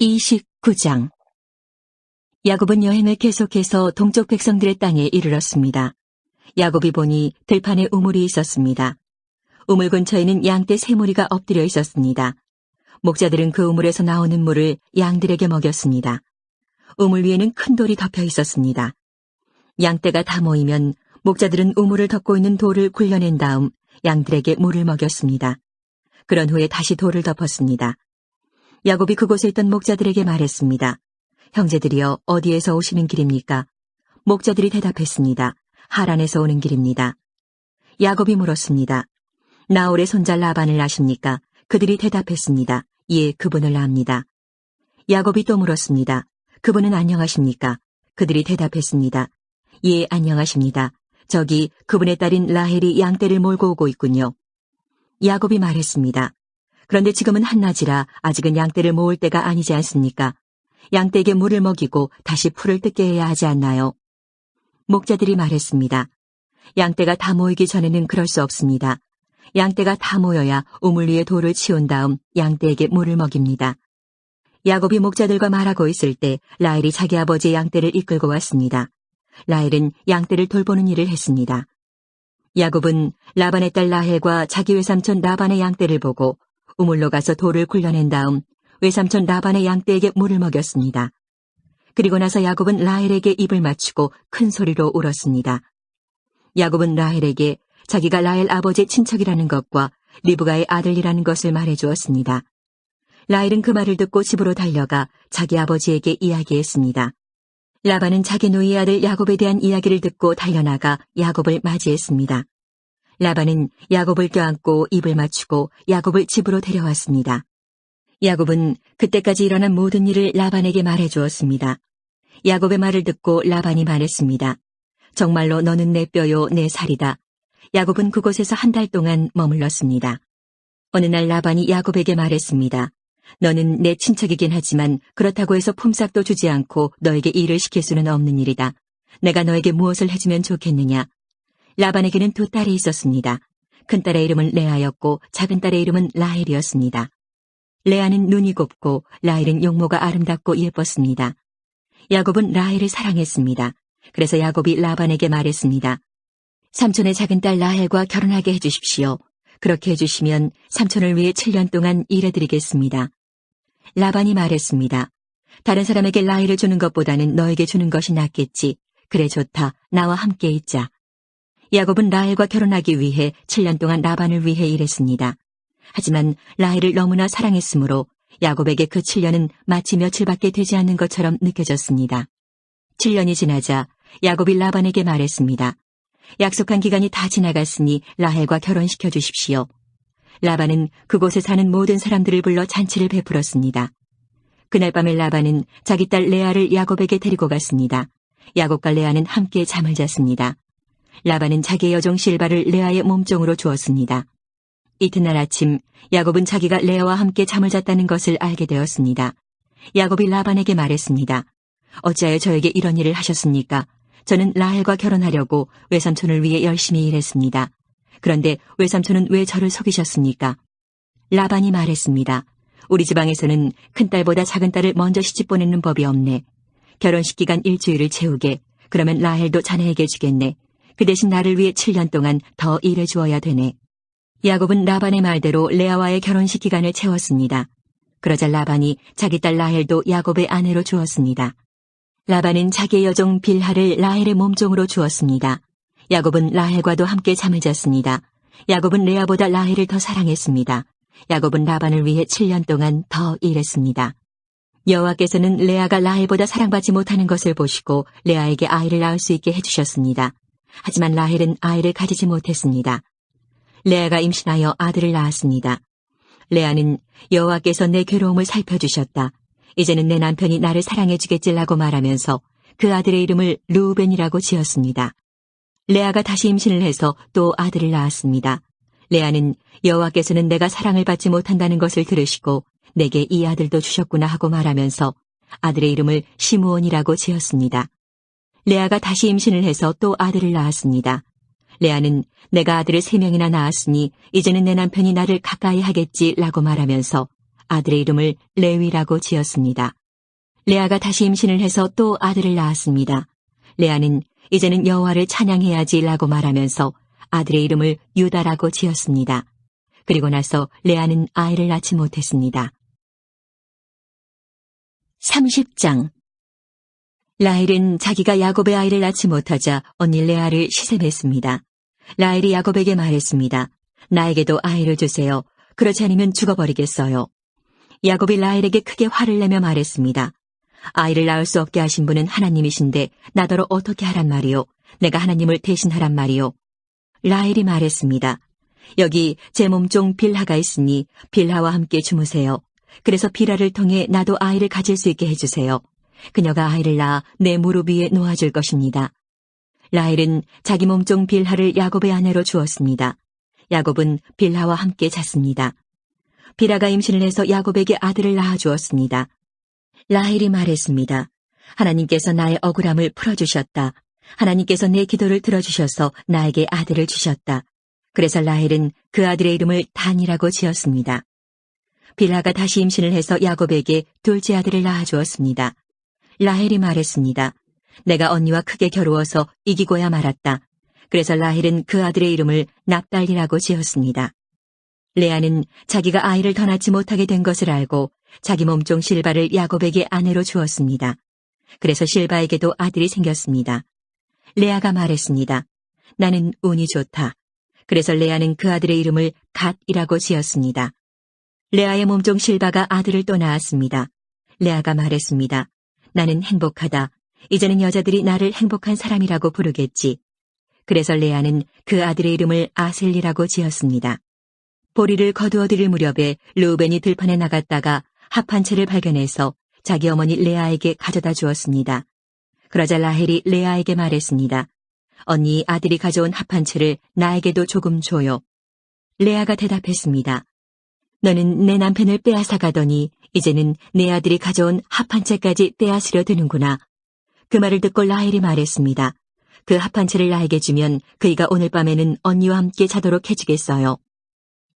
29장. 야곱은 여행을 계속해서 동쪽 백성들의 땅에 이르렀습니다. 야곱이 보니 들판에 우물이 있었습니다. 우물 근처에는 양떼 세 무리가 엎드려 있었습니다. 목자들은 그 우물에서 나오는 물을 양들에게 먹였습니다. 우물 위에는 큰 돌이 덮여 있었습니다. 양떼가 다 모이면 목자들은 우물을 덮고 있는 돌을 굴려낸 다음 양들에게 물을 먹였습니다. 그런 후에 다시 돌을 덮었습니다. 야곱이 그곳에 있던 목자들에게 말했습니다. 형제들이여, 어디에서 오시는 길입니까? 목자들이 대답했습니다. 하란에서 오는 길입니다. 야곱이 물었습니다. 나홀의 손자 라반을 아십니까? 그들이 대답했습니다. 예, 그분을 압니다. 야곱이 또 물었습니다. 그분은 안녕하십니까? 그들이 대답했습니다. 예, 안녕하십니다. 저기 그분의 딸인 라헬이 양떼를 몰고 오고 있군요. 야곱이 말했습니다. 그런데 지금은 한낮이라 아직은 양떼를 모을 때가 아니지 않습니까? 양떼에게 물을 먹이고 다시 풀을 뜯게 해야 하지 않나요? 목자들이 말했습니다. 양떼가 다 모이기 전에는 그럴 수 없습니다. 양떼가 다 모여야 우물 위에 돌을 치운 다음 양떼에게 물을 먹입니다. 야곱이 목자들과 말하고 있을 때 라헬이 자기 아버지의 양떼를 이끌고 왔습니다. 라헬은 양떼를 돌보는 일을 했습니다. 야곱은 라반의 딸 라헬과 자기 외삼촌 라반의 양떼를 보고 우물로 가서 돌을 굴려낸 다음 외삼촌 라반의 양떼에게 물을 먹였습니다. 그리고 나서 야곱은 라헬에게 입을 맞추고 큰 소리로 울었습니다. 야곱은 라헬에게 자기가 라헬 아버지의 친척이라는 것과 리브가의 아들이라는 것을 말해주었습니다. 라헬은 그 말을 듣고 집으로 달려가 자기 아버지에게 이야기했습니다. 라반은 자기 누이의 아들 야곱에 대한 이야기를 듣고 달려나가 야곱을 맞이했습니다. 라반은 야곱을 껴안고 입을 맞추고 야곱을 집으로 데려왔습니다. 야곱은 그때까지 일어난 모든 일을 라반에게 말해주었습니다. 야곱의 말을 듣고 라반이 말했습니다. 정말로 너는 내 뼈요 내 살이다. 야곱은 그곳에서 한 달 동안 머물렀습니다. 어느 날 라반이 야곱에게 말했습니다. 너는 내 친척이긴 하지만 그렇다고 해서 품삯도 주지 않고 너에게 일을 시킬 수는 없는 일이다. 내가 너에게 무엇을 해주면 좋겠느냐? 라반에게는 두 딸이 있었습니다. 큰딸의 이름은 레아였고 작은딸의 이름은 라헬이었습니다. 레아는 눈이 곱고 라헬은 용모가 아름답고 예뻤습니다. 야곱은 라헬을 사랑했습니다. 그래서 야곱이 라반에게 말했습니다. 삼촌의 작은딸 라헬과 결혼하게 해주십시오. 그렇게 해주시면 삼촌을 위해 7년 동안 일해드리겠습니다. 라반이 말했습니다. 다른 사람에게 라헬을 주는 것보다는 너에게 주는 것이 낫겠지. 그래 좋다. 나와 함께 있자. 야곱은 라헬과 결혼하기 위해 7년 동안 라반을 위해 일했습니다. 하지만 라헬을 너무나 사랑했으므로 야곱에게 그 7년은 마치 며칠밖에 되지 않는 것처럼 느껴졌습니다. 7년이 지나자 야곱이 라반에게 말했습니다. 약속한 기간이 다 지나갔으니 라헬과 결혼시켜 주십시오. 라반은 그곳에 사는 모든 사람들을 불러 잔치를 베풀었습니다. 그날 밤에 라반은 자기 딸 레아를 야곱에게 데리고 갔습니다. 야곱과 레아는 함께 잠을 잤습니다. 라반은 자기의 여종 실바를 레아의 몸종으로 주었습니다. 이튿날 아침 야곱은 자기가 레아와 함께 잠을 잤다는 것을 알게 되었습니다. 야곱이 라반에게 말했습니다. 어찌하여 저에게 이런 일을 하셨습니까? 저는 라헬과 결혼하려고 외삼촌을 위해 열심히 일했습니다. 그런데 외삼촌은 왜 저를 속이셨습니까? 라반이 말했습니다. 우리 지방에서는 큰딸보다 작은딸을 먼저 시집 보내는 법이 없네. 결혼식 기간 일주일을 채우게. 그러면 라헬도 자네에게 주겠네. 그 대신 나를 위해 7년 동안 더 일해 주어야 되네. 야곱은 라반의 말대로 레아와의 결혼식 기간을 채웠습니다. 그러자 라반이 자기 딸 라헬도 야곱의 아내로 주었습니다. 라반은 자기의 여종 빌하를 라헬의 몸종으로 주었습니다. 야곱은 라헬과도 함께 잠을 잤습니다. 야곱은 레아보다 라헬을 더 사랑했습니다. 야곱은 라반을 위해 7년 동안 더 일했습니다. 여호와께서는 레아가 라헬보다 사랑받지 못하는 것을 보시고 레아에게 아이를 낳을 수 있게 해주셨습니다. 하지만 라헬은 아이를 가지지 못했습니다. 레아가 임신하여 아들을 낳았습니다. 레아는 여호와께서 내 괴로움을 살펴주셨다. 이제는 내 남편이 나를 사랑해주겠지라고 말하면서 그 아들의 이름을 르우벤이라고 지었습니다. 레아가 다시 임신을 해서 또 아들을 낳았습니다. 레아는 여호와께서는 내가 사랑을 받지 못한다는 것을 들으시고 내게 이 아들도 주셨구나 하고 말하면서 아들의 이름을 시므온이라고 지었습니다. 레아가 다시 임신을 해서 또 아들을 낳았습니다. 레아는 내가 아들을 3명이나 낳았으니 이제는 내 남편이 나를 가까이 하겠지라고 말하면서 아들의 이름을 레위라고 지었습니다. 레아가 다시 임신을 해서 또 아들을 낳았습니다. 레아는 이제는 여호와를 찬양해야지 라고 말하면서 아들의 이름을 유다라고 지었습니다. 그리고 나서 레아는 아이를 낳지 못했습니다. 30장. 라헬은 자기가 야곱의 아이를 낳지 못하자 언니 레아를 시샘했습니다. 라헬이 야곱에게 말했습니다. 나에게도 아이를 주세요. 그렇지 않으면 죽어버리겠어요. 야곱이 라헬에게 크게 화를 내며 말했습니다. 아이를 낳을 수 없게 하신 분은 하나님이신데 나더러 어떻게 하란 말이요? 내가 하나님을 대신하란 말이요? 라헬이 말했습니다. 여기 제 몸종 빌하가 있으니 빌하와 함께 주무세요. 그래서 빌하를 통해 나도 아이를 가질 수 있게 해주세요. 그녀가 아이를 낳아 내 무릎 위에 놓아줄 것입니다. 라헬은 자기 몸종 빌하를 야곱의 아내로 주었습니다. 야곱은 빌하와 함께 잤습니다. 빌하가 임신을 해서 야곱에게 아들을 낳아주었습니다. 라헬이 말했습니다. 하나님께서 나의 억울함을 풀어주셨다. 하나님께서 내 기도를 들어주셔서 나에게 아들을 주셨다. 그래서 라헬은 그 아들의 이름을 단이라고 지었습니다. 빌하가 다시 임신을 해서 야곱에게 둘째 아들을 낳아주었습니다. 라헬이 말했습니다. 내가 언니와 크게 겨루어서 이기고야 말았다. 그래서 라헬은 그 아들의 이름을 납달리라고 지었습니다. 레아는 자기가 아이를 더 낳지 못하게 된 것을 알고 자기 몸종 실바를 야곱에게 아내로 주었습니다. 그래서 실바에게도 아들이 생겼습니다. 레아가 말했습니다. 나는 운이 좋다. 그래서 레아는 그 아들의 이름을 갓이라고 지었습니다. 레아의 몸종 실바가 아들을 또 낳았습니다. 레아가 말했습니다. 나는 행복하다. 이제는 여자들이 나를 행복한 사람이라고 부르겠지. 그래서 레아는 그 아들의 이름을 아셀리라고 지었습니다. 보리를 거두어들일 무렵에 르우벤이 들판에 나갔다가 합 한 채를 발견해서 자기 어머니 레아에게 가져다 주었습니다. 그러자 라헬이 레아에게 말했습니다. 언니 아들이 가져온 합 한 채를 나에게도 조금 줘요. 레아가 대답했습니다. 너는 내 남편을 빼앗아 가더니 이제는 내 아들이 가져온 합 한 채까지 빼앗으려 드는구나. 그 말을 듣고 라헬이 말했습니다. 그 합 한 채를 나에게 주면 그이가 오늘 밤에는 언니와 함께 자도록 해주겠어요.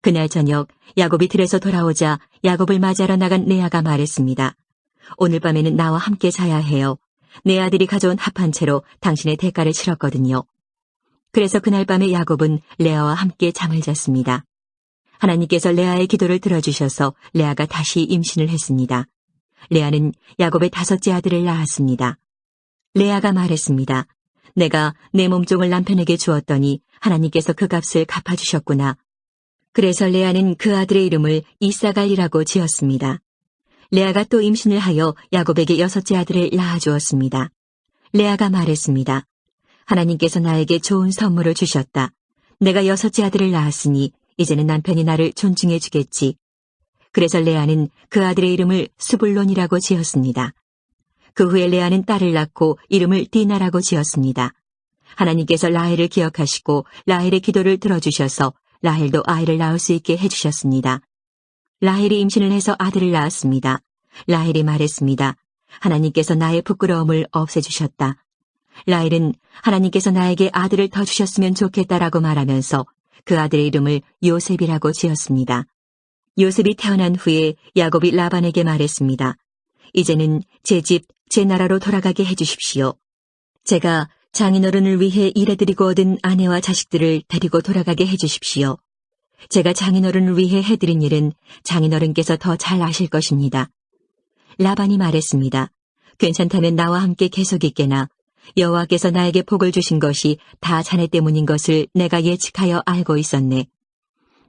그날 저녁 야곱이 들에서 돌아오자 야곱을 맞이하러 나간 레아가 말했습니다. 오늘 밤에는 나와 함께 자야 해요. 내 아들이 가져온 합 한 채로 당신의 대가를 치렀거든요. 그래서 그날 밤에 야곱은 레아와 함께 잠을 잤습니다. 하나님께서 레아의 기도를 들어주셔서 레아가 다시 임신을 했습니다. 레아는 야곱의 5째 아들을 낳았습니다. 레아가 말했습니다. 내가 내 몸종을 남편에게 주었더니 하나님께서 그 값을 갚아주셨구나. 그래서 레아는 그 아들의 이름을 이사갈이라고 지었습니다. 레아가 또 임신을 하여 야곱에게 6째 아들을 낳아주었습니다. 레아가 말했습니다. 하나님께서 나에게 좋은 선물을 주셨다. 내가 6째 아들을 낳았으니 이제는 남편이 나를 존중해 주겠지. 그래서 레아는 그 아들의 이름을 스불론이라고 지었습니다. 그 후에 레아는 딸을 낳고 이름을 디나라고 지었습니다. 하나님께서 라헬을 기억하시고 라헬의 기도를 들어주셔서 라헬도 아이를 낳을 수 있게 해주셨습니다. 라헬이 임신을 해서 아들을 낳았습니다. 라헬이 말했습니다. 하나님께서 나의 부끄러움을 없애주셨다. 라헬은 하나님께서 나에게 아들을 더 주셨으면 좋겠다라고 말하면서 그 아들의 이름을 요셉이라고 지었습니다. 요셉이 태어난 후에 야곱이 라반에게 말했습니다. 이제는 제 집, 제 나라로 돌아가게 해주십시오. 제가 장인어른을 위해 일해드리고 얻은 아내와 자식들을 데리고 돌아가게 해주십시오. 제가 장인어른을 위해 해드린 일은 장인어른께서 더 잘 아실 것입니다. 라반이 말했습니다. 괜찮다면 나와 함께 계속 있게나 여호와께서 나에게 복을 주신 것이 다 자네 때문인 것을 내가 예측하여 알고 있었네.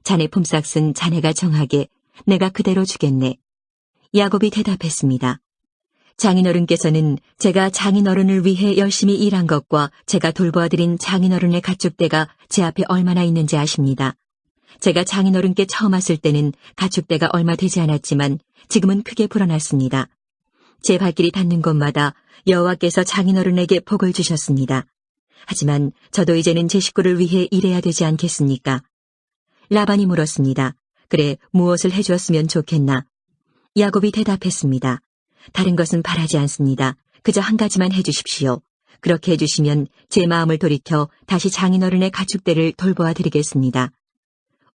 자네 품삯은 자네가 정하게 내가 그대로 주겠네. 야곱이 대답했습니다. 장인어른께서는 제가 장인어른을 위해 열심히 일한 것과 제가 돌보아드린 장인어른의 가축대가 제 앞에 얼마나 있는지 아십니다. 제가 장인어른께 처음 왔을 때는 가축대가 얼마 되지 않았지만 지금은 크게 불어났습니다. 제 발길이 닿는 곳마다 여호와께서 장인어른에게 복을 주셨습니다. 하지만 저도 이제는 제 식구를 위해 일해야 되지 않겠습니까? 라반이 물었습니다. 그래, 무엇을 해주었으면 좋겠나? 야곱이 대답했습니다. 다른 것은 바라지 않습니다. 그저 한 가지만 해주십시오. 그렇게 해주시면 제 마음을 돌이켜 다시 장인어른의 가축대를 돌보아 드리겠습니다.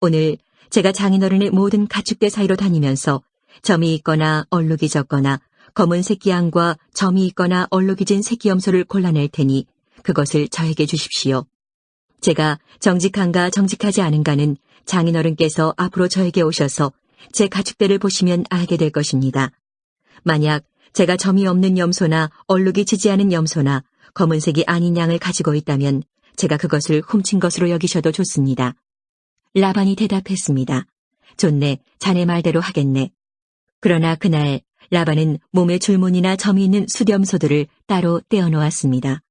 오늘 제가 장인어른의 모든 가축대 사이로 다니면서 점이 있거나 얼룩이 졌거나 검은 새끼 양과 점이 있거나 얼룩이 진 새끼 염소를 골라낼 테니 그것을 저에게 주십시오. 제가 정직한가 정직하지 않은가는 장인어른께서 앞으로 저에게 오셔서 제 가축대를 보시면 알게 될 것입니다. 만약 제가 점이 없는 염소나 얼룩이 지지 않은 염소나 검은색이 아닌 양을 가지고 있다면 제가 그것을 훔친 것으로 여기셔도 좋습니다. 라반이 대답했습니다. 좋네, 자네 말대로 하겠네. 그러나 그날 라반은 몸에 줄무늬나 점이 있는 숫염소들을 따로 떼어놓았습니다.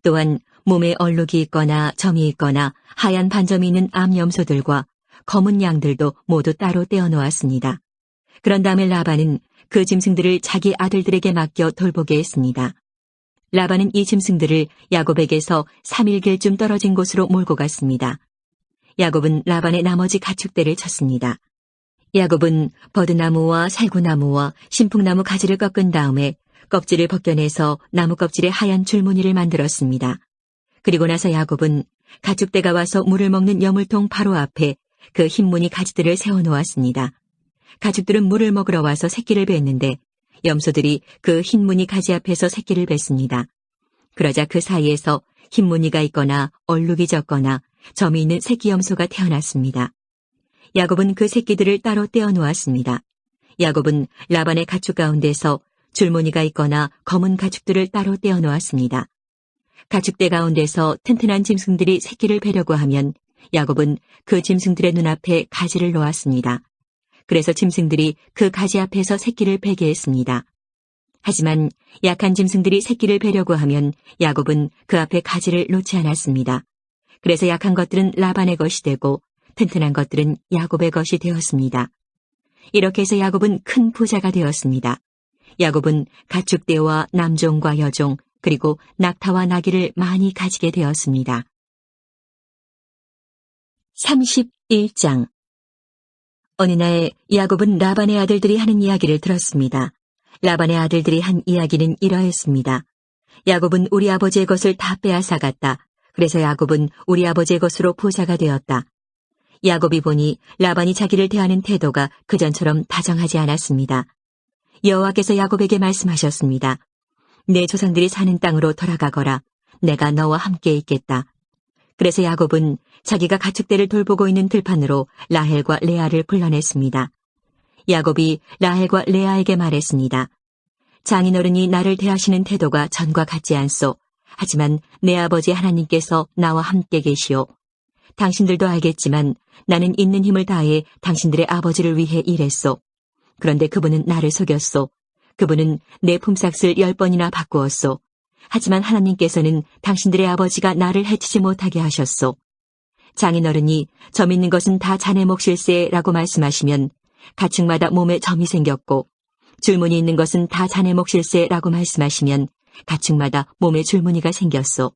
또한 몸에 얼룩이 있거나 점이 있거나 하얀 반점이 있는 암염소들과 검은 양들도 모두 따로 떼어놓았습니다. 그런 다음에 라반은 그 짐승들을 자기 아들들에게 맡겨 돌보게 했습니다. 라반은 이 짐승들을 야곱에게서 3일길쯤 떨어진 곳으로 몰고 갔습니다. 야곱은 라반의 나머지 가축대를 쳤습니다. 야곱은 버드나무와 살구나무와 신풍나무 가지를 꺾은 다음에 껍질을 벗겨내서 나무 껍질에 하얀 줄무늬를 만들었습니다. 그리고 나서 야곱은 가축대가 와서 물을 먹는 여물통 바로 앞에 그 흰무늬 가지들을 세워놓았습니다. 가축들은 물을 먹으러 와서 새끼를 뱉는데 염소들이 그 흰무늬 가지 앞에서 새끼를 뱉습니다. 그러자 그 사이에서 흰무늬가 있거나 얼룩이 졌거나 점이 있는 새끼 염소가 태어났습니다. 야곱은 그 새끼들을 따로 떼어놓았습니다. 야곱은 라반의 가축 가운데서 줄무늬가 있거나 검은 가축들을 따로 떼어놓았습니다. 가축대 가운데서 튼튼한 짐승들이 새끼를 베려고 하면 야곱은 그 짐승들의 눈앞에 가지를 놓았습니다. 그래서 짐승들이 그 가지 앞에서 새끼를 베게 했습니다. 하지만 약한 짐승들이 새끼를 베려고 하면 야곱은 그 앞에 가지를 놓지 않았습니다. 그래서 약한 것들은 라반의 것이 되고 튼튼한 것들은 야곱의 것이 되었습니다. 이렇게 해서 야곱은 큰 부자가 되었습니다. 야곱은 가축대와 남종과 여종 그리고 낙타와 나귀를 많이 가지게 되었습니다. 31장 어느 날 야곱은 라반의 아들들이 하는 이야기를 들었습니다. 라반의 아들들이 한 이야기는 이러했습니다. 야곱은 우리 아버지의 것을 다 빼앗아갔다. 그래서 야곱은 우리 아버지의 것으로 부자가 되었다. 야곱이 보니 라반이 자기를 대하는 태도가 그전처럼 다정하지 않았습니다. 여호와께서 야곱에게 말씀하셨습니다. 내 조상들이 사는 땅으로 돌아가거라. 내가 너와 함께 있겠다. 그래서 야곱은 자기가 가축대를 돌보고 있는 들판으로 라헬과 레아를 불러냈습니다. 야곱이 라헬과 레아에게 말했습니다. 장인어른이 나를 대하시는 태도가 전과 같지 않소. 하지만 내 아버지 하나님께서 나와 함께 계시오. 당신들도 알겠지만 나는 있는 힘을 다해 당신들의 아버지를 위해 일했소. 그런데 그분은 나를 속였소. 그분은 내 품삯을 10번이나 바꾸었소. 하지만 하나님께서는 당신들의 아버지가 나를 해치지 못하게 하셨소. 장인어른이 점 있는 것은 다 자네 몫일세라고 말씀하시면 가축마다 몸에 점이 생겼고 줄무늬 있는 것은 다 자네 몫일세라고 말씀하시면 가축마다 몸에 줄무늬가 생겼소.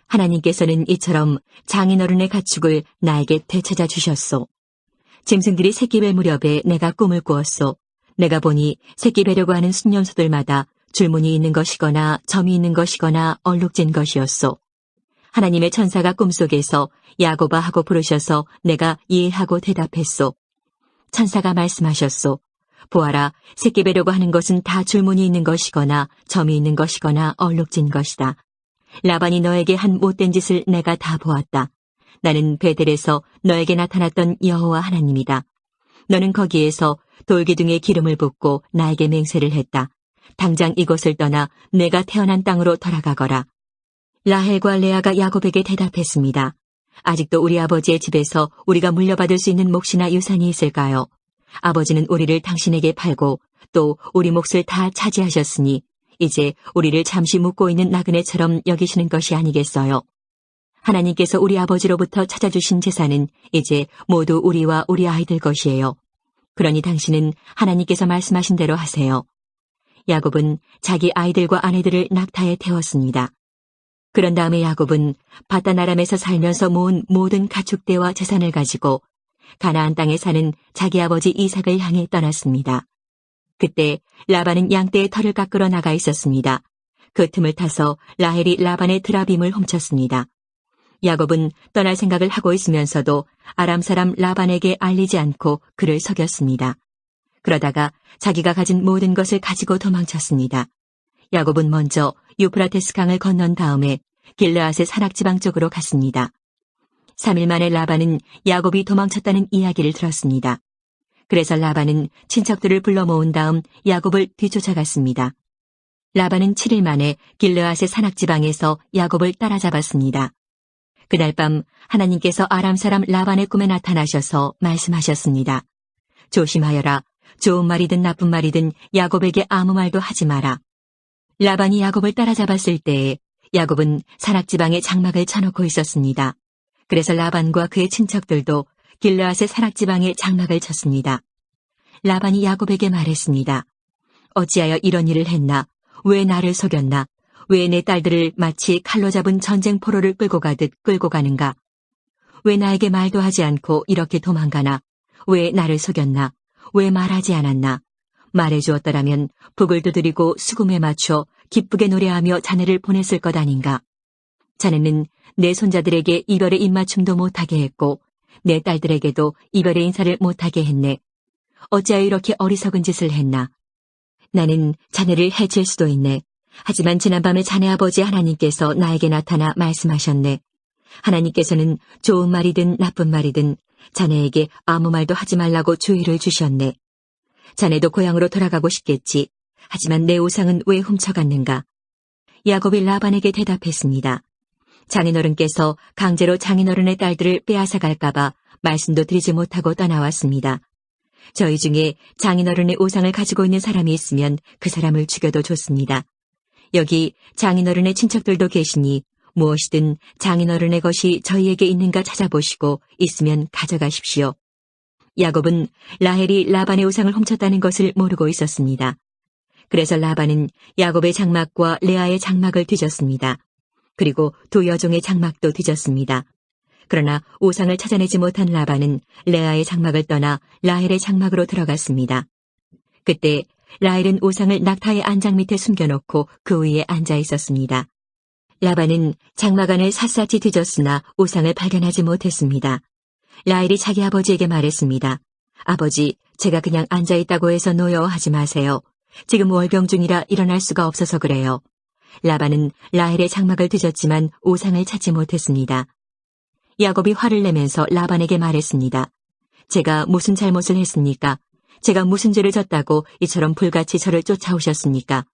하나님께서는 이처럼 장인어른의 가축을 나에게 되찾아 주셨소. 짐승들이 새끼 뵐 무렵에 내가 꿈을 꾸었소. 내가 보니 새끼 뵈려고 하는 순염소들마다 줄무늬 있는 것이거나 점이 있는 것이거나 얼룩진 것이었소. 하나님의 천사가 꿈속에서 야곱아 하고 부르셔서 내가 이해하고 대답했소. 천사가 말씀하셨소. 보아라, 새끼 뵈려고 하는 것은 다 줄무늬 있는 것이거나 점이 있는 것이거나 얼룩진 것이다. 라반이 너에게 한 못된 짓을 내가 다 보았다. 나는 베델에서 너에게 나타났던 여호와 하나님이다. 너는 거기에서 돌기둥에 기름을 붓고 나에게 맹세를 했다. 당장 이곳을 떠나 내가 태어난 땅으로 돌아가거라. 라헬과 레아가 야곱에게 대답했습니다. 아직도 우리 아버지의 집에서 우리가 물려받을 수 있는 몫이나 유산이 있을까요? 아버지는 우리를 당신에게 팔고 또 우리 몫을 다 차지하셨으니 이제 우리를 잠시 묵고 있는 나그네처럼 여기시는 것이 아니겠어요? 하나님께서 우리 아버지로부터 찾아주신 재산은 이제 모두 우리와 우리 아이들 것이에요. 그러니 당신은 하나님께서 말씀하신 대로 하세요. 야곱은 자기 아이들과 아내들을 낙타에 태웠습니다. 그런 다음에 야곱은 바다나람에서 살면서 모은 모든 가축대와 재산을 가지고 가나안 땅에 사는 자기 아버지 이삭을 향해 떠났습니다. 그때 라반은 양떼의 털을 깎으러 나가 있었습니다. 그 틈을 타서 라헬이 라반의 드라빔을 훔쳤습니다. 야곱은 떠날 생각을 하고 있으면서도 아람 사람 라반에게 알리지 않고 그를 속였습니다. 그러다가 자기가 가진 모든 것을 가지고 도망쳤습니다. 야곱은 먼저 유프라테스 강을 건넌 다음에 길르앗의 산악지방 쪽으로 갔습니다. 3일 만에 라반은 야곱이 도망쳤다는 이야기를 들었습니다. 그래서 라반은 친척들을 불러 모은 다음 야곱을 뒤쫓아갔습니다. 라반은 7일 만에 길르앗의 산악지방에서 야곱을 따라잡았습니다. 그날 밤 하나님께서 아람 사람 라반의 꿈에 나타나셔서 말씀하셨습니다. 조심하여라. 좋은 말이든 나쁜 말이든 야곱에게 아무 말도 하지 마라. 라반이 야곱을 따라잡았을 때에 야곱은 산악지방에 장막을 쳐놓고 있었습니다. 그래서 라반과 그의 친척들도 길르앗의 산악지방에 장막을 쳤습니다. 라반이 야곱에게 말했습니다. 어찌하여 이런 일을 했나? 왜 나를 속였나? 왜 내 딸들을 마치 칼로 잡은 전쟁 포로를 끌고 가듯 끌고 가는가? 왜 나에게 말도 하지 않고 이렇게 도망가나? 왜 나를 속였나? 왜 말하지 않았나? 말해주었더라면 북을 두드리고 수금에 맞춰 기쁘게 노래하며 자네를 보냈을 것 아닌가? 자네는 내 손자들에게 이별의 입맞춤도 못하게 했고 내 딸들에게도 이별의 인사를 못하게 했네. 어찌하여 이렇게 어리석은 짓을 했나? 나는 자네를 해칠 수도 있네. 하지만 지난밤에 자네 아버지 하나님께서 나에게 나타나 말씀하셨네. 하나님께서는 좋은 말이든 나쁜 말이든 자네에게 아무 말도 하지 말라고 주의를 주셨네. 자네도 고향으로 돌아가고 싶겠지. 하지만 내 우상은 왜 훔쳐갔는가? 야곱이 라반에게 대답했습니다. 장인어른께서 강제로 장인어른의 딸들을 빼앗아갈까봐 말씀도 드리지 못하고 떠나왔습니다. 저희 중에 장인어른의 우상을 가지고 있는 사람이 있으면 그 사람을 죽여도 좋습니다. 여기 장인어른의 친척들도 계시니 무엇이든 장인어른의 것이 저희에게 있는가 찾아보시고 있으면 가져가십시오. 야곱은 라헬이 라반의 우상을 훔쳤다는 것을 모르고 있었습니다. 그래서 라반은 야곱의 장막과 레아의 장막을 뒤졌습니다. 그리고 두 여종의 장막도 뒤졌습니다. 그러나 우상을 찾아내지 못한 라반은 레아의 장막을 떠나 라헬의 장막으로 들어갔습니다. 그때 라헬은 우상을 낙타의 안장 밑에 숨겨놓고 그 위에 앉아 있었습니다. 라반은 장막 안을 샅샅이 뒤졌으나 우상을 발견하지 못했습니다. 라헬이 자기 아버지에게 말했습니다. 아버지, 제가 그냥 앉아있다고 해서 노여워하지 마세요. 지금 월병 중이라 일어날 수가 없어서 그래요. 라반은 라헬의 장막을 뒤졌지만 우상을 찾지 못했습니다. 야곱이 화를 내면서 라반에게 말했습니다. 제가 무슨 잘못을 했습니까? 제가 무슨 죄를 졌다고 이처럼 불같이 저를 쫓아오셨습니까?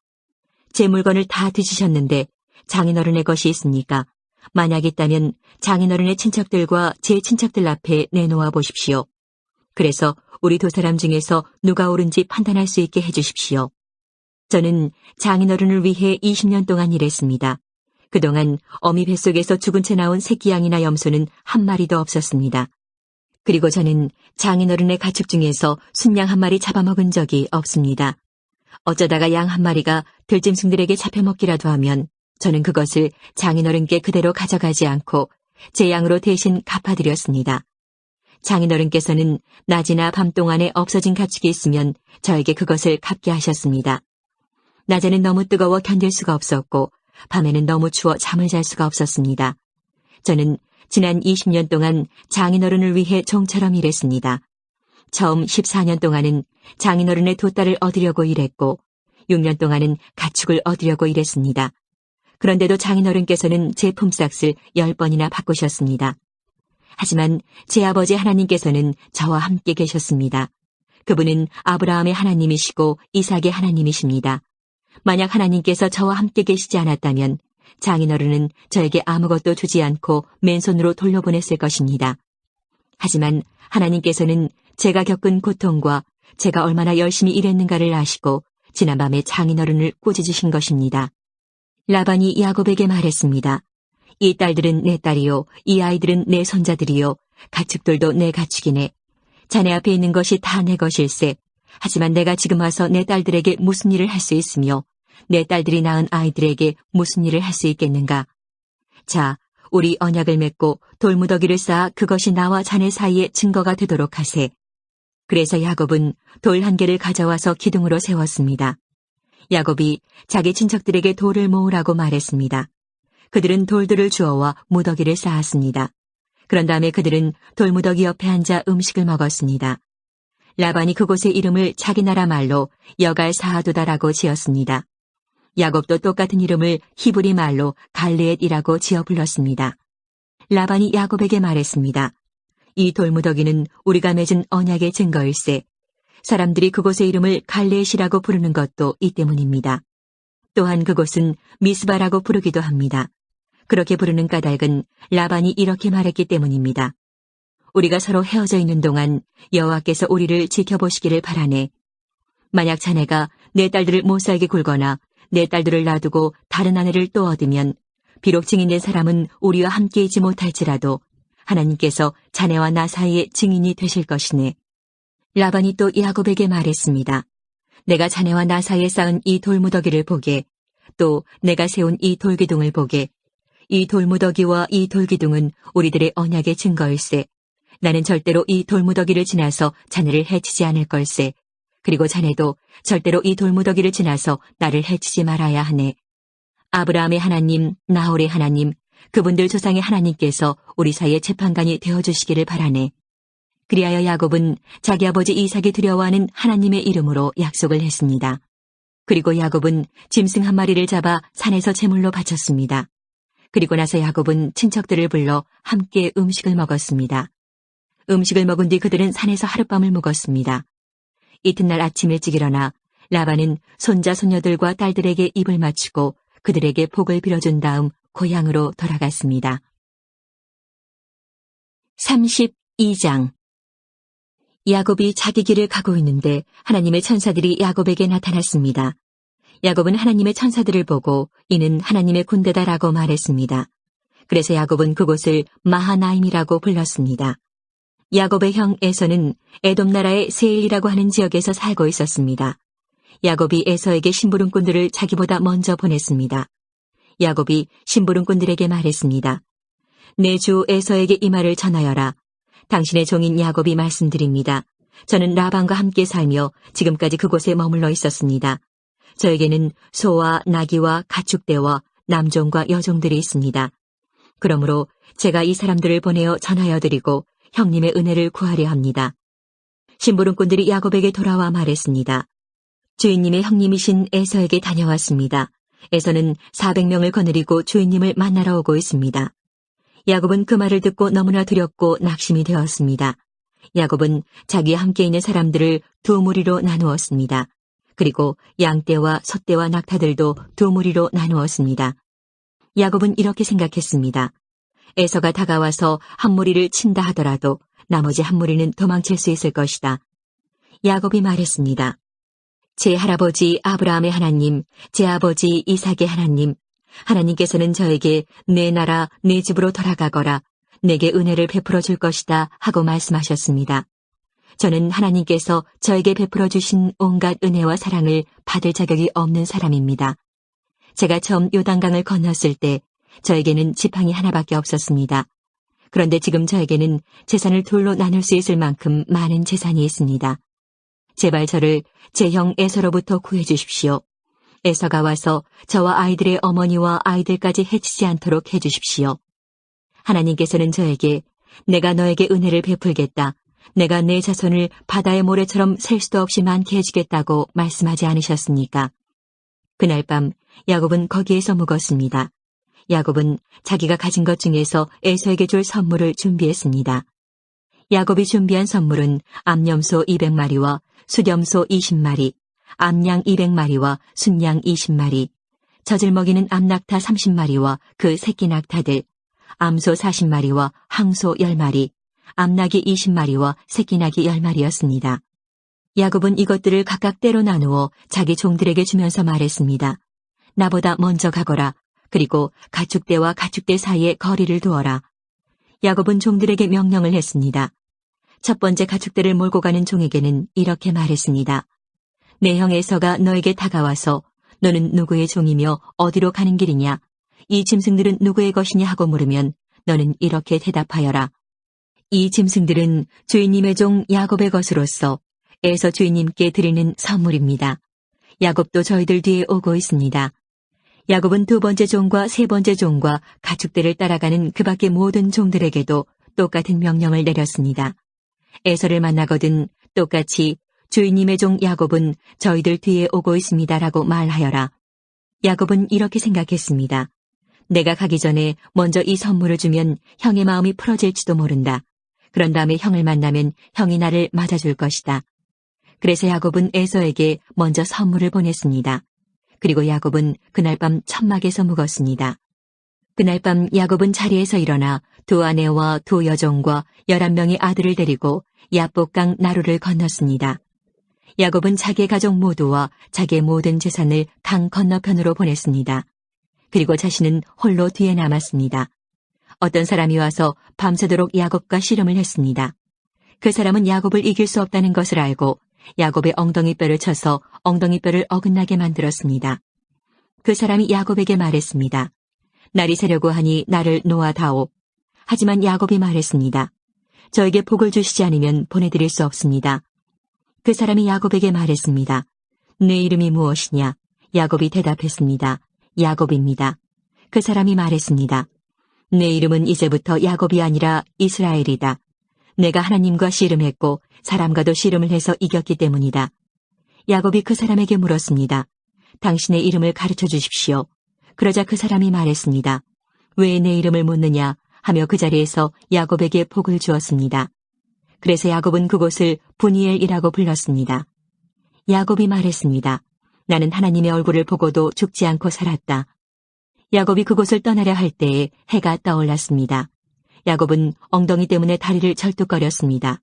제 물건을 다 뒤지셨는데 장인어른의 것이 있습니까? 만약 있다면 장인어른의 친척들과 제 친척들 앞에 내놓아 보십시오. 그래서 우리 두 사람 중에서 누가 옳은지 판단할 수 있게 해주십시오. 저는 장인어른을 위해 20년 동안 일했습니다. 그동안 어미 뱃속에서 죽은 채 나온 새끼 양이나 염소는 한 마리도 없었습니다. 그리고 저는 장인어른의 가축 중에서 순양 한 마리 잡아먹은 적이 없습니다. 어쩌다가 양 한 마리가 들짐승들에게 잡혀먹기라도 하면 저는 그것을 장인어른께 그대로 가져가지 않고 제 양으로 대신 갚아드렸습니다. 장인어른께서는 낮이나 밤 동안에 없어진 가축이 있으면 저에게 그것을 갚게 하셨습니다. 낮에는 너무 뜨거워 견딜 수가 없었고 밤에는 너무 추워 잠을 잘 수가 없었습니다. 저는 지난 20년 동안 장인어른을 위해 종처럼 일했습니다. 처음 14년 동안은 장인어른의 두 딸을 얻으려고 일했고 6년 동안은 가축을 얻으려고 일했습니다. 그런데도 장인어른께서는 제 품삯을 10번이나 바꾸셨습니다. 하지만 제 아버지 하나님께서는 저와 함께 계셨습니다. 그분은 아브라함의 하나님이시고 이삭의 하나님이십니다. 만약 하나님께서 저와 함께 계시지 않았다면 장인어른은 저에게 아무것도 주지 않고 맨손으로 돌려보냈을 것입니다. 하지만 하나님께서는 제가 겪은 고통과 제가 얼마나 열심히 일했는가를 아시고 지난밤에 장인어른을 꾸짖으신 것입니다. 라반이 야곱에게 말했습니다. 이 딸들은 내 딸이요, 이 아이들은 내 손자들이요, 가축들도 내 가축이네. 자네 앞에 있는 것이 다 내 것일세. 하지만 내가 지금 와서 내 딸들에게 무슨 일을 할 수 있으며 내 딸들이 낳은 아이들에게 무슨 일을 할 수 있겠는가? 자, 우리 언약을 맺고 돌무더기를 쌓아 그것이 나와 자네 사이에 증거가 되도록 하세. 그래서 야곱은 돌 한 개를 가져와서 기둥으로 세웠습니다. 야곱이 자기 친척들에게 돌을 모으라고 말했습니다. 그들은 돌들을 주워와 무더기를 쌓았습니다. 그런 다음에 그들은 돌무더기 옆에 앉아 음식을 먹었습니다. 라반이 그곳의 이름을 자기 나라 말로 여갈 사하두다라고 지었습니다. 야곱도 똑같은 이름을 히브리 말로 갈레엣이라고 지어 불렀습니다. 라반이 야곱에게 말했습니다. 이 돌무더기는 우리가 맺은 언약의 증거일세. 사람들이 그곳의 이름을 갈레엣이라고 부르는 것도 이 때문입니다. 또한 그곳은 미스바라고 부르기도 합니다. 그렇게 부르는 까닭은 라반이 이렇게 말했기 때문입니다. 우리가 서로 헤어져 있는 동안 여호와께서 우리를 지켜보시기를 바라네. 만약 자네가 내 딸들을 못살게 굴거나 내 딸들을 놔두고 다른 아내를 또 얻으면 비록 증인된 사람은 우리와 함께 있지 못할지라도 하나님께서 자네와 나 사이에 증인이 되실 것이네. 라반이 또 야곱에게 말했습니다. 내가 자네와 나 사이에 쌓은 이 돌무더기를 보게, 또 내가 세운 이 돌기둥을 보게. 이 돌무더기와 이 돌기둥은 우리들의 언약의 증거일세. 나는 절대로 이 돌무더기를 지나서 자네를 해치지 않을 걸세. 그리고 자네도 절대로 이 돌무더기를 지나서 나를 해치지 말아야 하네. 아브라함의 하나님, 나홀의 하나님, 그분들 조상의 하나님께서 우리 사이의 재판관이 되어주시기를 바라네. 그리하여 야곱은 자기 아버지 이삭이 두려워하는 하나님의 이름으로 약속을 했습니다. 그리고 야곱은 짐승 한 마리를 잡아 산에서 제물로 바쳤습니다. 그리고 나서 야곱은 친척들을 불러 함께 음식을 먹었습니다. 음식을 먹은 뒤 그들은 산에서 하룻밤을 묵었습니다. 이튿날 아침 일찍 일어나 라반은 손자 손녀들과 딸들에게 입을 맞추고 그들에게 복을 빌어준 다음 고향으로 돌아갔습니다. 32장. 야곱이 자기 길을 가고 있는데 하나님의 천사들이 야곱에게 나타났습니다. 야곱은 하나님의 천사들을 보고 이는 하나님의 군대다라고 말했습니다. 그래서 야곱은 그곳을 마하나임이라고 불렀습니다. 야곱의 형 에서는 에돔 나라의 세일이라고 하는 지역에서 살고 있었습니다. 야곱이 에서에게 심부름꾼들을 자기보다 먼저 보냈습니다. 야곱이 심부름꾼들에게 말했습니다. 내 주 에서에게 이 말을 전하여라. 당신의 종인 야곱이 말씀드립니다. 저는 라반과 함께 살며 지금까지 그곳에 머물러 있었습니다. 저에게는 소와 나귀와 가축대와 남종과 여종들이 있습니다. 그러므로 제가 이 사람들을 보내어 전하여 드리고 형님의 은혜를 구하려 합니다. 심부름꾼들이 야곱에게 돌아와 말했습니다. 주인님의 형님이신 에서에게 다녀왔습니다. 에서는 400명을 거느리고 주인님을 만나러 오고 있습니다. 야곱은 그 말을 듣고 너무나 두렵고 낙심이 되었습니다. 야곱은 자기와 함께 있는 사람들을 두 무리로 나누었습니다. 그리고 양떼와 소떼와 낙타들도 두 무리로 나누었습니다. 야곱은 이렇게 생각했습니다. 에서가 다가와서 한 무리를 친다 하더라도 나머지 한 무리는 도망칠 수 있을 것이다. 야곱이 말했습니다. 제 할아버지 아브라함의 하나님, 제 아버지 이삭의 하나님, 하나님께서는 저에게 내 나라, 내 집으로 돌아가거라, 내게 은혜를 베풀어 줄 것이다 하고 말씀하셨습니다. 저는 하나님께서 저에게 베풀어 주신 온갖 은혜와 사랑을 받을 자격이 없는 사람입니다. 제가 처음 요단강을 건넜을 때 저에게는 지팡이 하나밖에 없었습니다. 그런데 지금 저에게는 재산을 둘로 나눌 수 있을 만큼 많은 재산이 있습니다. 제발 저를 제 형 에서로부터 구해 주십시오. 에서가 와서 저와 아이들의 어머니와 아이들까지 해치지 않도록 해주십시오. 하나님께서는 저에게 내가 너에게 은혜를 베풀겠다. 내가 내 자손을 바다의 모래처럼 셀 수도 없이 많게 해주겠다고 말씀하지 않으셨습니까? 그날 밤 야곱은 거기에서 묵었습니다. 야곱은 자기가 가진 것 중에서 에서에게 줄 선물을 준비했습니다. 야곱이 준비한 선물은 암염소 200마리와 수렴소 20마리, 암양 200마리와 순양 20마리, 젖을 먹이는 암낙타 30마리와 그 새끼 낙타들, 암소 40마리와 항소 10마리, 암낙이 20마리와 새끼 낙이 10마리였습니다. 야곱은 이것들을 각각 때로 나누어 자기 종들에게 주면서 말했습니다. 나보다 먼저 가거라. 그리고 가축대와 가축대 사이에 거리를 두어라. 야곱은 종들에게 명령을 했습니다. 첫 번째 가축대를 몰고 가는 종에게는 이렇게 말했습니다. 내 형 에서가 너에게 다가와서 너는 누구의 종이며 어디로 가는 길이냐? 이 짐승들은 누구의 것이냐 하고 물으면 너는 이렇게 대답하여라. 이 짐승들은 주인님의 종 야곱의 것으로서 에서 주인님께 드리는 선물입니다. 야곱도 저희들 뒤에 오고 있습니다. 야곱은 두 번째 종과 세 번째 종과 가축대를 따라가는 그 밖의 모든 종들에게도 똑같은 명령을 내렸습니다. 에서를 만나거든 똑같이 주인님의 종 야곱은 저희들 뒤에 오고 있습니다라고 말하여라. 야곱은 이렇게 생각했습니다. 내가 가기 전에 먼저 이 선물을 주면 형의 마음이 풀어질지도 모른다. 그런 다음에 형을 만나면 형이 나를 맞아줄 것이다. 그래서 야곱은 에서에게 먼저 선물을 보냈습니다. 그리고 야곱은 그날 밤 천막에서 묵었습니다. 그날 밤 야곱은 자리에서 일어나 두 아내와 두 여종과 11명의 아들을 데리고 야복강 나루를 건넜습니다. 야곱은 자기의 가족 모두와 자기의 모든 재산을 강 건너편으로 보냈습니다. 그리고 자신은 홀로 뒤에 남았습니다. 어떤 사람이 와서 밤새도록 야곱과 씨름을 했습니다. 그 사람은 야곱을 이길 수 없다는 것을 알고 야곱의 엉덩이뼈를 쳐서 엉덩이뼈를 어긋나게 만들었습니다. 그 사람이 야곱에게 말했습니다. 날이 새려고 하니 나를 놓아다오. 하지만 야곱이 말했습니다. 저에게 복을 주시지 않으면 보내드릴 수 없습니다. 그 사람이 야곱에게 말했습니다. 내 이름이 무엇이냐? 야곱이 대답했습니다. 야곱입니다. 그 사람이 말했습니다. 내 이름은 이제부터 야곱이 아니라 이스라엘이다. 내가 하나님과 씨름했고 사람과도 씨름을 해서 이겼기 때문이다. 야곱이 그 사람에게 물었습니다. 당신의 이름을 가르쳐 주십시오. 그러자 그 사람이 말했습니다. 왜 내 이름을 묻느냐 하며 그 자리에서 야곱에게 복을 주었습니다. 그래서 야곱은 그곳을 분이엘이라고 불렀습니다. 야곱이 말했습니다. 나는 하나님의 얼굴을 보고도 죽지 않고 살았다. 야곱이 그곳을 떠나려 할 때에 해가 떠올랐습니다. 야곱은 엉덩이 때문에 다리를 절뚝거렸습니다.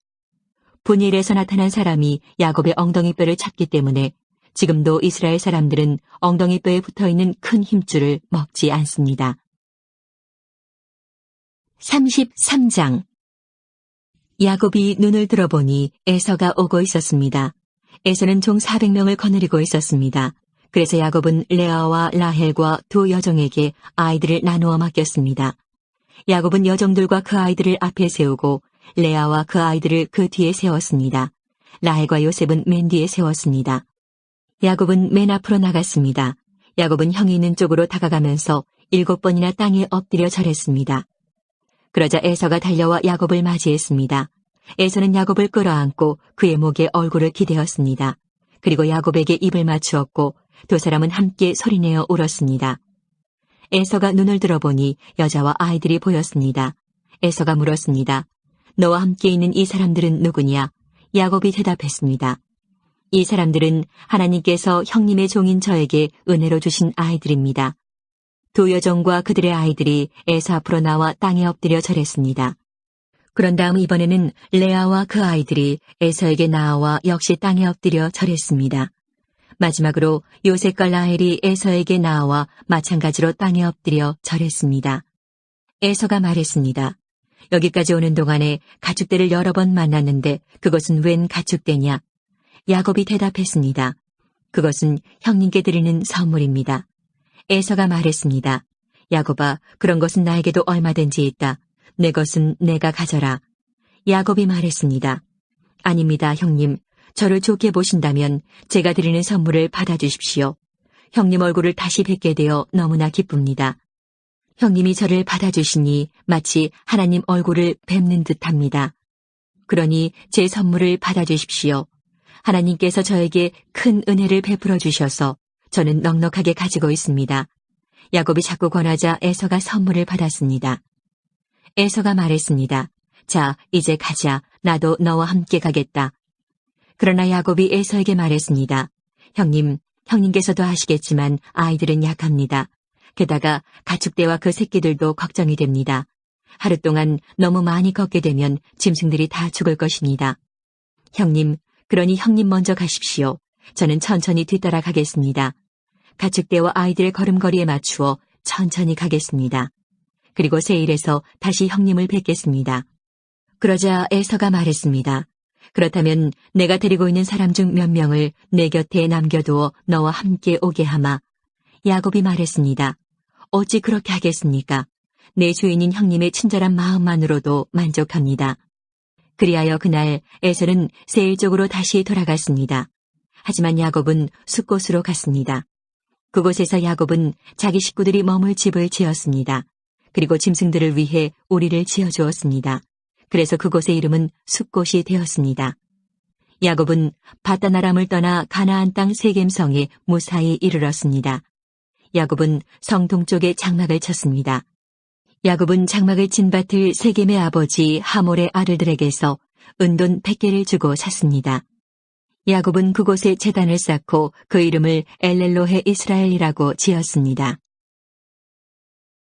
분이엘에서 나타난 사람이 야곱의 엉덩이뼈를 찾기 때문에 지금도 이스라엘 사람들은 엉덩이뼈에 붙어있는 큰 힘줄을 먹지 않습니다. 33장 야곱이 눈을 들어보니 에서가 오고 있었습니다. 에서는 종 400명을 거느리고 있었습니다. 그래서 야곱은 레아와 라헬과 두 여종에게 아이들을 나누어 맡겼습니다. 야곱은 여종들과 그 아이들을 앞에 세우고 레아와 그 아이들을 그 뒤에 세웠습니다. 라헬과 요셉은 맨 뒤에 세웠습니다. 야곱은 맨 앞으로 나갔습니다. 야곱은 형이 있는 쪽으로 다가가면서 7번이나 땅에 엎드려 절했습니다. 그러자 에서가 달려와 야곱을 맞이했습니다. 에서는 야곱을 끌어안고 그의 목에 얼굴을 기대었습니다. 그리고 야곱에게 입을 맞추었고 두 사람은 함께 소리내어 울었습니다. 에서가 눈을 들어보니 여자와 아이들이 보였습니다. 에서가 물었습니다. 너와 함께 있는 이 사람들은 누구냐? 야곱이 대답했습니다. 이 사람들은 하나님께서 형님의 종인 저에게 은혜로 주신 아이들입니다. 두 여종과 그들의 아이들이 에서 앞으로 나와 땅에 엎드려 절했습니다. 그런 다음 이번에는 레아와 그 아이들이 에서에게 나와 역시 땅에 엎드려 절했습니다. 마지막으로 요셉과 라헬이 에서에게 나와 마찬가지로 땅에 엎드려 절했습니다. 에서가 말했습니다. 여기까지 오는 동안에 가축대를 여러 번 만났는데 그것은 웬 가축대냐? 야곱이 대답했습니다. 그것은 형님께 드리는 선물입니다. 에서가 말했습니다. 야곱아, 그런 것은 나에게도 얼마든지 있다. 내 것은 내가 가져라. 야곱이 말했습니다. 아닙니다, 형님. 저를 좋게 보신다면 제가 드리는 선물을 받아주십시오. 형님 얼굴을 다시 뵙게 되어 너무나 기쁩니다. 형님이 저를 받아주시니 마치 하나님 얼굴을 뵙는 듯합니다. 그러니 제 선물을 받아주십시오. 하나님께서 저에게 큰 은혜를 베풀어 주셔서 저는 넉넉하게 가지고 있습니다. 야곱이 자꾸 권하자 에서가 선물을 받았습니다. 에서가 말했습니다. 자, 이제 가자. 나도 너와 함께 가겠다. 그러나 야곱이 에서에게 말했습니다. 형님, 형님께서도 아시겠지만 아이들은 약합니다. 게다가 가축대와 그 새끼들도 걱정이 됩니다. 하루 동안 너무 많이 걷게 되면 짐승들이 다 죽을 것입니다. 형님, 그러니 형님 먼저 가십시오. 저는 천천히 뒤따라 가겠습니다. 가축대와 아이들의 걸음걸이에 맞추어 천천히 가겠습니다. 그리고 세일에서 다시 형님을 뵙겠습니다. 그러자 에서가 말했습니다. 그렇다면 내가 데리고 있는 사람 중 몇 명을 내 곁에 남겨두어 너와 함께 오게 하마. 야곱이 말했습니다. 어찌 그렇게 하겠습니까? 내 주인인 형님의 친절한 마음만으로도 만족합니다. 그리하여 그날 에서는 세일 쪽으로 다시 돌아갔습니다. 하지만 야곱은 숫곳으로 갔습니다. 그곳에서 야곱은 자기 식구들이 머물 집을 지었습니다. 그리고 짐승들을 위해 우리를 지어주었습니다. 그래서 그곳의 이름은 숫곳이 되었습니다. 야곱은 바다나람을 떠나 가나안 땅 세겜성에 무사히 이르렀습니다. 야곱은 성 동쪽에 장막을 쳤습니다. 야곱은 장막을 친 밭을 세겜의 아버지 하몰의 아들들에게서 은돈 100개를 주고 샀습니다. 야곱은 그곳에 제단을 쌓고 그 이름을 엘렐로헤 이스라엘이라고 지었습니다.